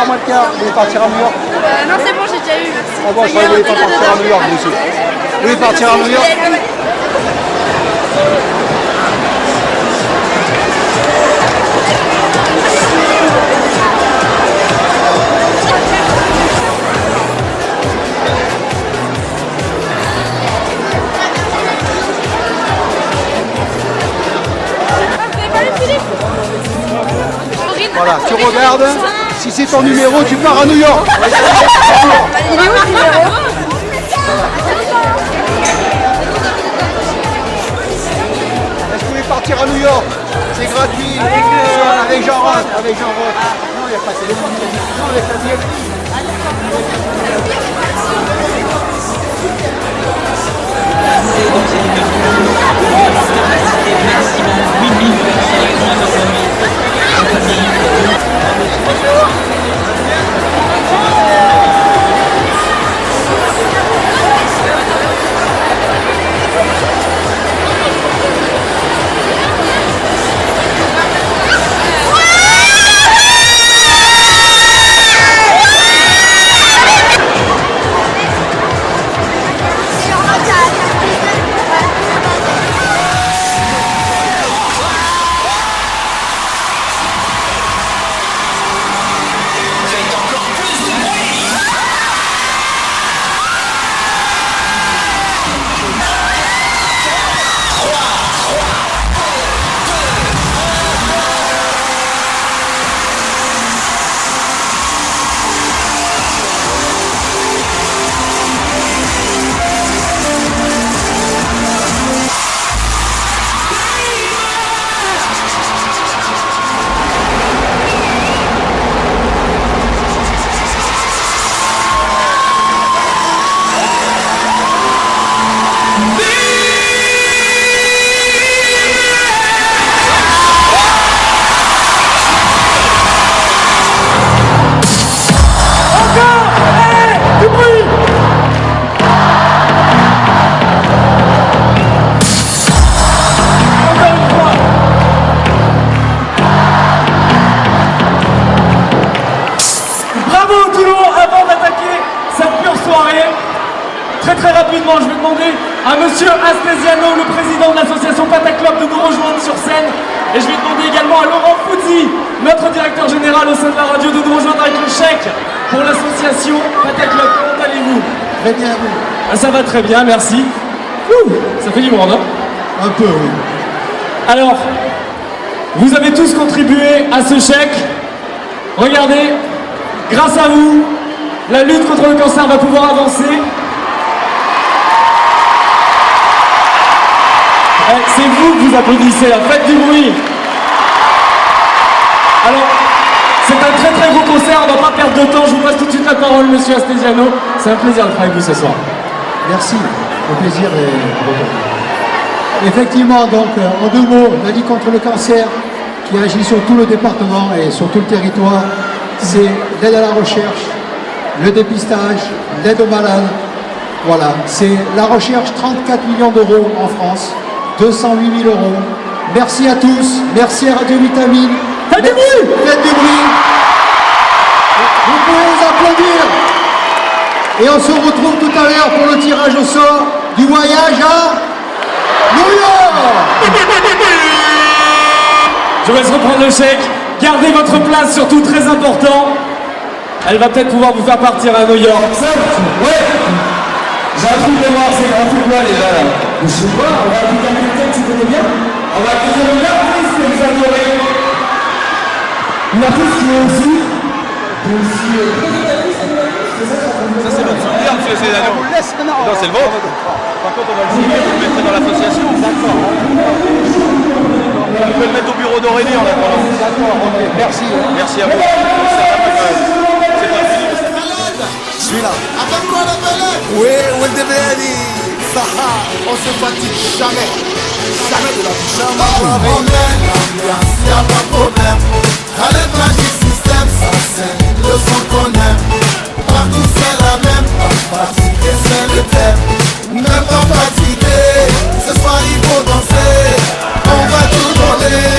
3 moins le quart. Vous voulez partir à New York? Non, c'est bon, j'ai déjà eu. Ah bon, je croyais que vous voulez pas partir à New York, vous aussi. Vous voulez partir à New York? Voilà, tu regardes, si c'est ton numéro, tu pars à New York. Il est où ce numéro? Est-ce que vous voulez partir à New York? C'est gratuit. Avec Jean Roth. Avec Jean Roth. Non, il n'y a pas de téléphone. Non, avec la billetterie. Très rapidement, je vais demander à Monsieur Astesiano, le président de l'association Pataclope, de nous rejoindre sur scène. Et je vais demander également à Laurent Fuzzi, notre directeur général au sein de la radio, de nous rejoindre avec le chèque pour l'association Pataclope. Comment allez-vous? Très bien, vous. Ça va très bien, merci. Ouh, ça fait du monde, hein? Un peu, oui. Alors, vous avez tous contribué à ce chèque. Regardez, grâce à vous, la lutte contre le cancer va pouvoir avancer. C'est vous que vous applaudissez, là. Faites du bruit. Alors, c'est un très gros concert, on ne va pas perdre de temps. Je vous passe tout de suite la parole, Monsieur Astesiano. C'est un plaisir de travailler avec vous ce soir. Merci, le plaisir est... Effectivement, donc, en 2 mots, la lutte contre le cancer qui agit sur tout le département et sur tout le territoire, c'est l'aide à la recherche, le dépistage, l'aide aux malades. Voilà, c'est la recherche, 34 millions d'euros en France. 208 000 euros. Merci à tous. Merci à Radio Vitamine. Faites du bruit. Faites du bruit. Vous pouvez les applaudir. Et on se retrouve tout à l'heure pour le tirage au sort du voyage à New York. Je vous laisse reprendre le chèque. Gardez votre place, surtout très important. Elle va peut-être pouvoir vous faire partir à New York. Ouais. J'ai un truc de voir, c'est un truc quoi déjà là? Je sais pas, on va appliquer quelqu'un que tu connais bien. On va appliquer une artiste que vous adorez. Une artiste qui est aussi présentatrice, c'est ça? Ça c'est votre souvenir, monsieur Astesiano. Non, c'est le vôtre. Par contre, on va le signer, vous le mettrez dans l'association. D'accord. Vous pouvez le mettre au bureau d'Aurélie en attendant. D'accord, ok. Merci. Merci à vous. C'est pas fini. Celui-là. Avec quoi le belek? Oui, Wendebeli. Saha, on se fatigue jamais. Jamais de la vie. Jamais de problème, l'ambiance, y'a pas de problème. Allez, Magic System, ça c'est le son qu'on aime. Partout c'est la même, pas fatigué, c'est le thème. Même pas fatigué, ce soir il faut danser. On va tout donner.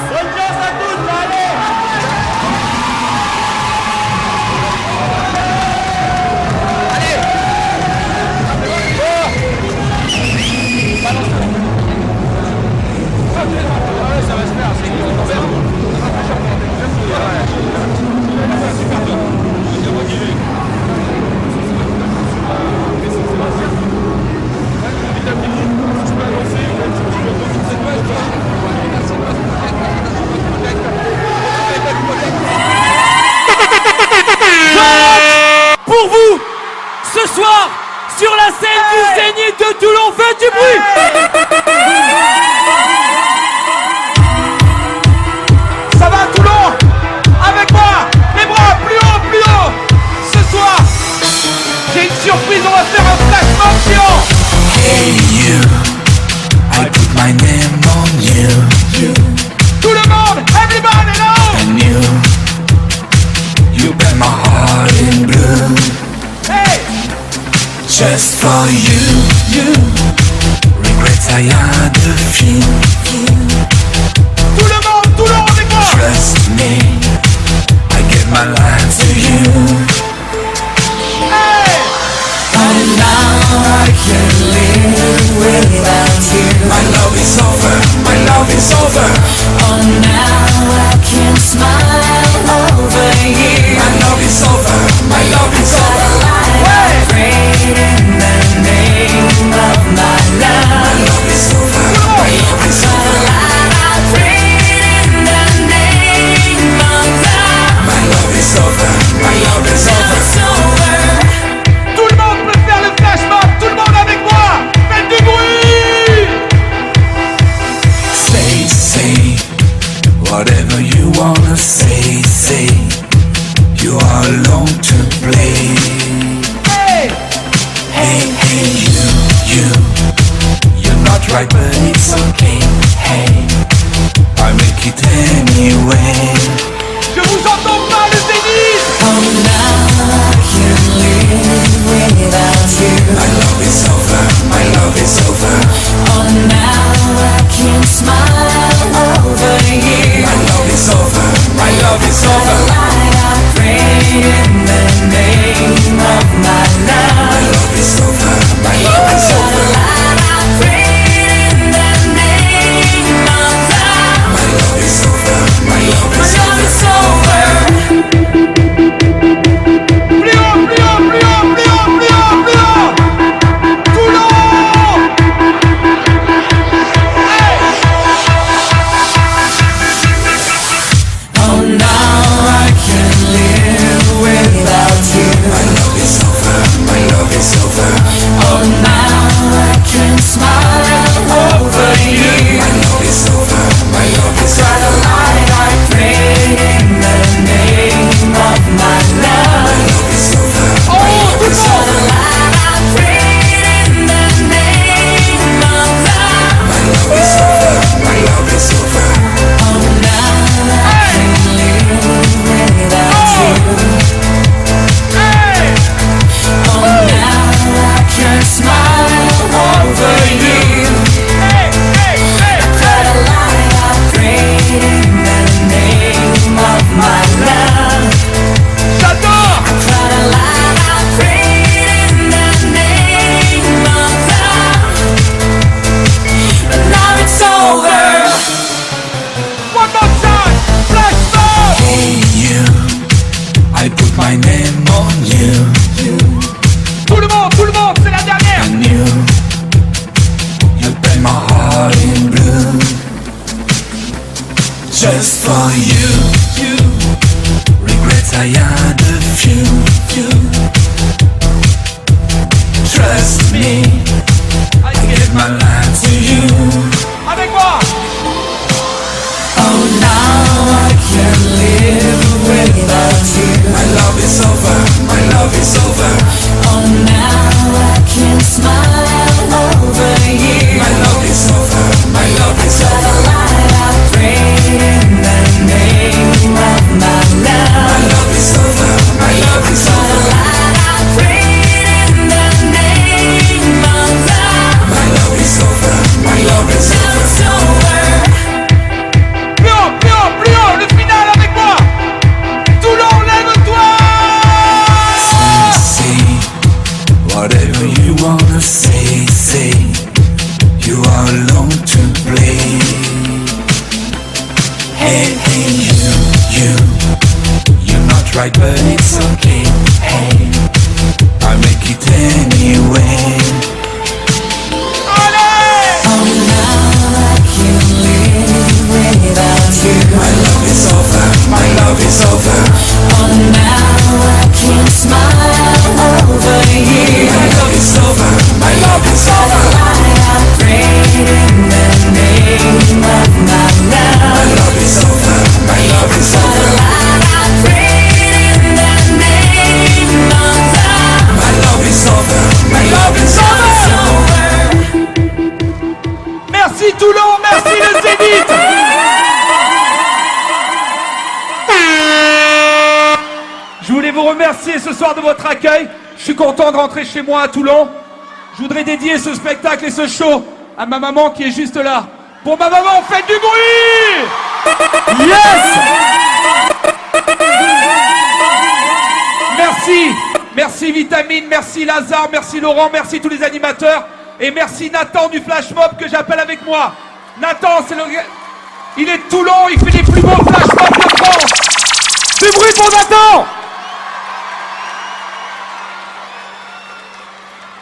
Bonne chance à tous, allez. Ça va se faire, c'est Pour vous, ce soir, sur la scène du Zénith de Toulon, faites du bruit. Ça va Toulon? Avec moi, les bras plus haut. Ce soir, j'ai une surprise, on va faire un flash mob géant. Hey you, I put my name on you. Tout le monde, everybody now. And you bet my heart in blue. Hey, Just for you, regrets I had a few. tout le monde avec moi. Trust me, I give my life to you. Hey, And now I can't live without you. My love is over, my love is over. Oh, now I can smile over you. My love is over, my love is over. ouais, Prayed in the name of my love. My love is over, my love is over. I prayed in the name of love. My love is over, my love is over. It's over. tout le monde peut faire le flash mob. Tout le monde avec moi. Faites du bruit. Say, whatever you wanna say. You are alone to play. Hey, Hey, you're not right, but it's okay. Hey, I make it anyway. je vous entends pas le Zénith. Oh, now I can't live without you. My love is over, my love is over. Oh, now I can smile over you. My love is over, my love is over. I prayed in the name of my love. My love is over, my love is over. I prayed in the name of love. My love is over, my love is over. My love is over. Plus haut, plus haut, plus haut, plus haut, plus haut, plus haut. Toulon. Hey, Oh, now I can't live without you. My love is over, my love is over. Oh, now I can smile over you. My love is over, my love is over. Try to light, I pray in the name of my love. My love is over, my love is over. I pray in the name of love. My love is over, my love is over. Oh, now I can't live without you. hey. Oh, now I can smile over you. Hey, hey, hey, Try to light, I prayed in the name of my love. j'adore. Try to light, I prayed in the name of love. But now it's over. One more time, flash mob. Hey you, I put my name on you. Tout le monde, c'est la dernière. And you paint my heart in blue. Just for you, regrets I had a few. Trust me, I give my life to you. Avec moi. Oh, now I can't live without you. My love is over, my love is over. Oh, now I can smile over you. My love is over, my love is over. I prayed in the name of my love. My love is over, my love is over. I prayed in the name of love. My love is over, my love is Hey, hey, you're not right, but it's okay. Hey, I'll make it anyway. Oh, now I can't live without you. My love is over, my love is over. Oh, now I can't smile over you. My love is over, my love is over. I prayed in the name of my love. My love is over, my love is over. I prayed in the name of love. My love is over, my love is over. Merci Toulon, merci le Zénith. Je voulais vous remercier ce soir de votre accueil. Je suis content de rentrer chez moi à Toulon. Je voudrais dédier ce spectacle et ce show à ma maman qui est juste là. Pour ma maman, faites du bruit! Yes! Merci! Merci Vitamine, merci Lazare, merci Laurent, merci tous les animateurs. Et merci Nathan du Flash Mob que j'appelle avec moi. Nathan, c'est le... Il est de Toulon, il fait les plus beaux Flash Mob de France. Du bruit pour Nathan!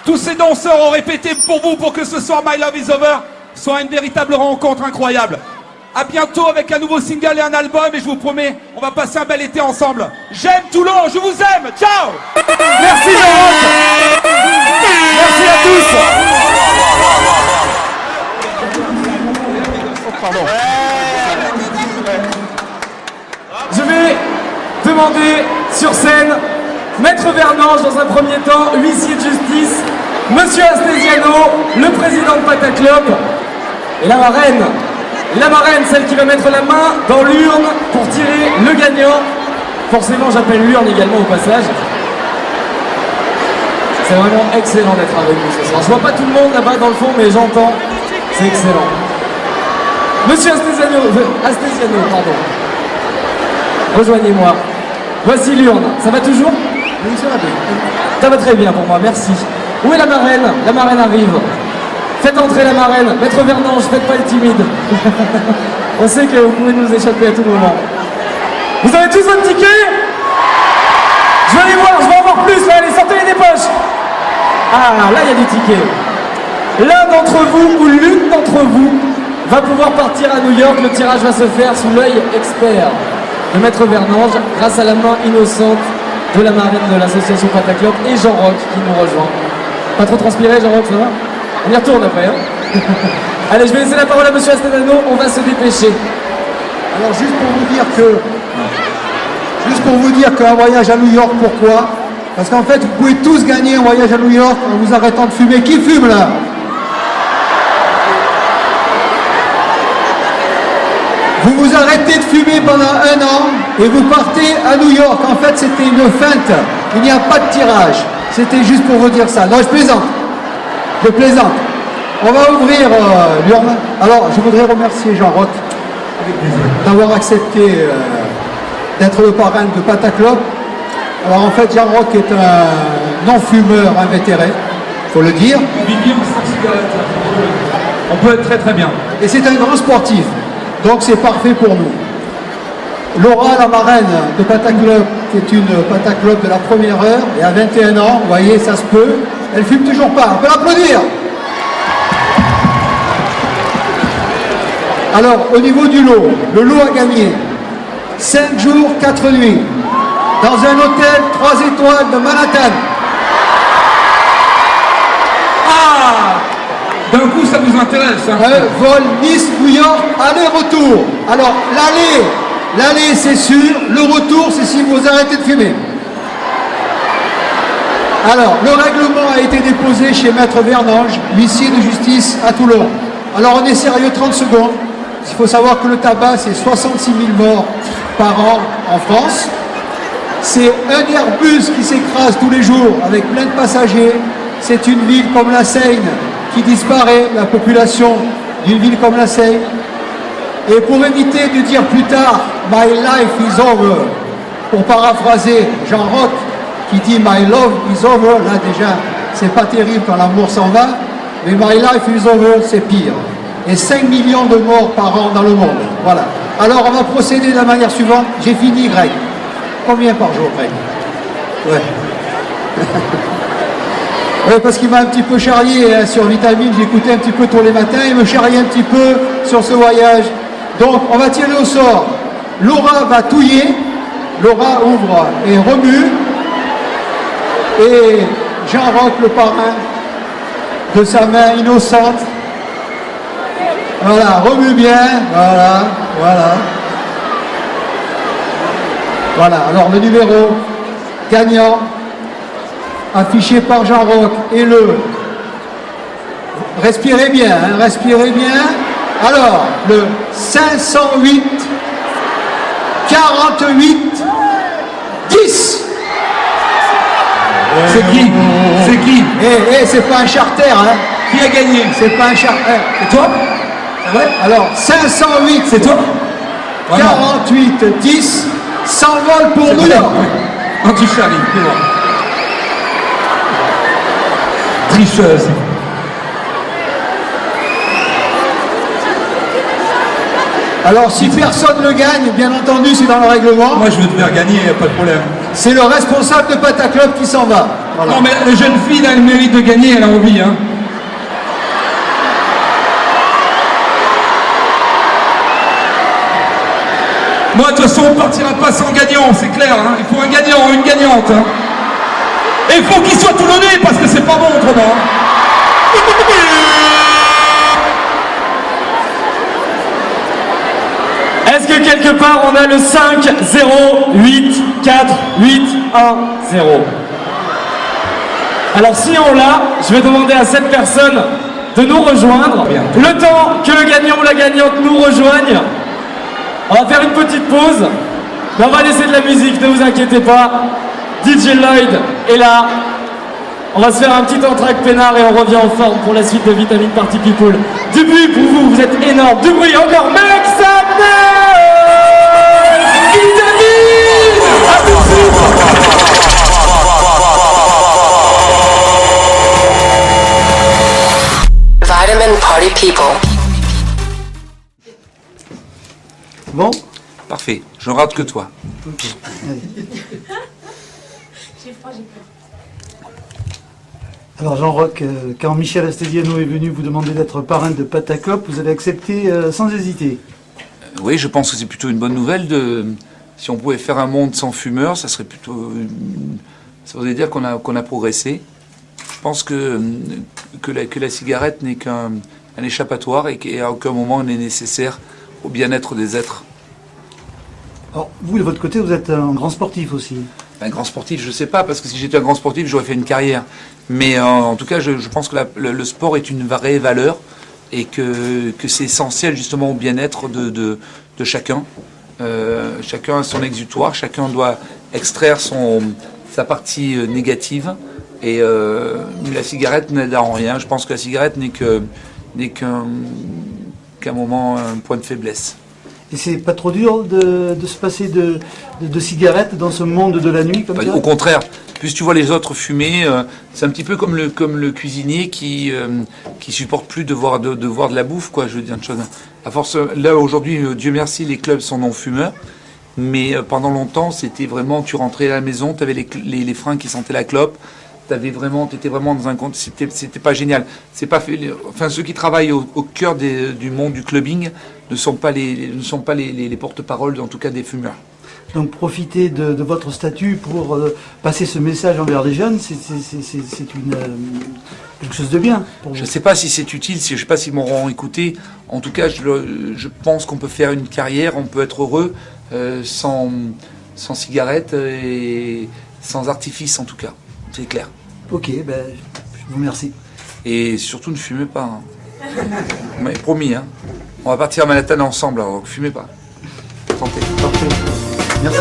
Tous ces danseurs ont répété pour vous pour que ce soir My Love Is Over soit une véritable rencontre incroyable. A bientôt avec un nouveau single et un album et je vous promets, on va passer un bel été ensemble. J'aime Toulon, je vous aime, ciao. Merci Laurent. Merci à tous. Je vais demander sur scène Maître Vernange dans un premier temps, huissier de justice, Monsieur Astesiano, le président de Pataclub, et la marraine, celle qui va mettre la main dans l'urne pour tirer le gagnant. Forcément, j'appelle l'urne également au passage. C'est vraiment excellent d'être avec vous ce soir. Je vois pas tout le monde là-bas dans le fond, mais j'entends. C'est excellent. Monsieur Astesiano, pardon. Rejoignez-moi. Voici l'urne. Ça va toujours? Oui, ça va bien. Ça va très bien pour moi, merci. Où est la marraine? La marraine arrive. Faites entrer la marraine. Maître Vernange, faites pas le timide. On sait que vous pouvez nous échapper à tout moment. Vous avez tous votre ticket? Je vais aller voir, je vais en voir plus. Là, allez, sortez-les des poches. Ah, là, il y a des tickets. L'un d'entre vous ou l'une d'entre vous va pouvoir partir à New York. Le tirage va se faire sous l'œil expert de Maître Vernange grâce à la main innocente de la marraine de l'association Pataclub et Jean-Roch qui nous rejoint. Pas trop transpiré, Jean-Roch, ça va? On y retourne après, hein. Allez, je vais laisser la parole à Monsieur Astesiano, on va se dépêcher. Alors juste pour vous dire qu'un voyage à New York, pourquoi? Parce qu'en fait, vous pouvez tous gagner un voyage à New York en vous arrêtant de fumer. Qui fume là? Vous vous arrêtez de fumer pendant 1 an et vous partez à New York. En fait, c'était une feinte. Il n'y a pas de tirage. C'était juste pour vous dire ça. Non, je plaisante. Je plaisante. On va ouvrir l'urne. Alors, je voudrais remercier Jean-Roch d'avoir accepté d'être le parrain de Pataclub. Alors, en fait, Jean-Roch est un non-fumeur invétéré, il faut le dire. On peut être très très bien. Et c'est un grand sportif. Donc, c'est parfait pour nous. Laura, la marraine de Pataclub, qui est une Pataclub de la première heure, et à 21 ans, vous voyez, ça se peut. Elle fume toujours pas. On peut l'applaudir. Alors, au niveau du lot, le lot a gagné 5 jours, 4 nuits, dans un hôtel 3 étoiles de Manhattan. Ah! D'un coup, ça nous intéresse. Hein. Vol Nice-New York, aller-retour. Alors, l'aller, c'est sûr. Le retour, c'est si vous arrêtez de fumer. Alors, le règlement a été déposé chez Maître Vernange, huissier de justice à Toulon. Alors, on est sérieux 30 secondes. Il faut savoir que le tabac, c'est 66 000 morts par an en France. C'est un Airbus qui s'écrase tous les jours avec plein de passagers. C'est une ville comme la Seine qui disparaît, la population d'une ville comme la Seine. Et pour éviter de dire plus tard « My life is over », pour paraphraser Jean-Roch qui dit « My love is over », là déjà, c'est pas terrible quand l'amour s'en va, mais « My life is over », c'est pire. Et 5 millions de morts par an dans le monde, voilà. Alors on va procéder de la manière suivante. J'ai fini, Greg. Combien par jour, Greg? Ouais. Ouais, parce qu'il m'a un petit peu charrié hein, sur Vitamine, j'écoutais un petit peu tous les matins, il me charriait un petit peu sur ce voyage. Donc on va tirer au sort. Laura va touiller, Laura ouvre et remue, et Jean-Roch, le parrain, de sa main innocente, voilà, remue bien, voilà, voilà. Voilà, alors le numéro gagnant, affiché par Jean-Roch, est le... Respirez bien, hein, respirez bien. Alors, le 508 48 10. C'est qui? C'est qui? C'est pas un charter, hein. Qui a gagné? C'est pas un charter. C'est toi? Ah ouais? Alors, 508, C'est toi? 48 10, s'envole pour New York. Anti-Charlie, c'est moi. Tricheuse. Alors, si personne ne gagne, bien entendu, c'est dans le règlement. Moi, je veux te faire gagner, y a pas de problème. C'est le responsable de Pataclub qui s'en va. Voilà. Non, mais la jeune fille, là, elle mérite de gagner, elle a envie, hein. Moi, de toute façon, on partira pas sans gagnant, c'est clair, hein. Il faut un gagnant, une gagnante, hein. Et il faut qu'il soit toulonnais, parce que c'est pas bon autrement. Est-ce que quelque part on a le 5 0 8 4 8 1 0? Alors si on l'a, je vais demander à cette personne de nous rejoindre. Le temps que le gagnant ou la gagnante nous rejoigne, on va faire une petite pause, mais on va laisser de la musique, ne vous inquiétez pas. DJ Lloyd est là. On va se faire un petit entracte peinard et on revient en forme pour la suite de Vitamine Party People. Du bruit pour vous, vous êtes énorme. Du bruit encore, make some noise! Vitamine! À tout de suite! Vitamin Party People. Bon, Parfait, je ne rate que toi. Alors Jean-Roch, quand Michel Astesiano est venu vous demander d'être parrain de Pataclub, vous avez accepté sans hésiter. Oui, je pense que c'est plutôt une bonne nouvelle. Si on pouvait faire un monde sans fumeurs, ça serait plutôt... ça voudrait dire qu'on a progressé. Je pense que la cigarette n'est qu'un échappatoire et qu'à aucun moment elle n'est nécessaire au bien-être des êtres. Alors vous, de votre côté, vous êtes un grand sportif aussi. Un grand sportif, je ne sais pas, parce que si j'étais un grand sportif, j'aurais fait une carrière. Mais en tout cas, je pense que le sport est une vraie valeur et que c'est essentiel justement au bien-être de chacun. Chacun a son exutoire, chacun doit extraire sa partie négative. Et la cigarette n'aide en rien. Je pense que la cigarette n'est qu'un moment, un point de faiblesse. Et c'est pas trop dur de se passer de cigarettes dans ce monde de la nuit comme ça? Au contraire, plus tu vois les autres fumer, c'est un petit peu comme le cuisinier qui supporte plus de voir de la bouffe, quoi. Je veux dire une chose. À force, là aujourd'hui, Dieu merci, les clubs sont non-fumeurs, mais pendant longtemps, c'était vraiment, tu rentrais à la maison, tu avais les freins qui sentaient la clope. T'étais vraiment dans un compte, c'était pas génial. C'est pas fait. Enfin, ceux qui travaillent au cœur du monde du clubbing ne sont pas les porte-paroles, en tout cas des fumeurs. Donc profiter de votre statut pour passer ce message envers les jeunes, c'est quelque chose de bien pour vous. Je ne sais pas si c'est utile, je ne sais pas s'ils m'auront écouté. En tout cas, je pense qu'on peut faire une carrière, on peut être heureux sans cigarette et sans artifice en tout cas. C'est clair. Ok, ben, je vous remercie. Et surtout ne fumez pas. Hein. Mais promis, hein. On va partir à Manhattan ensemble, alors fumez pas. Santé. Parfait. Merci.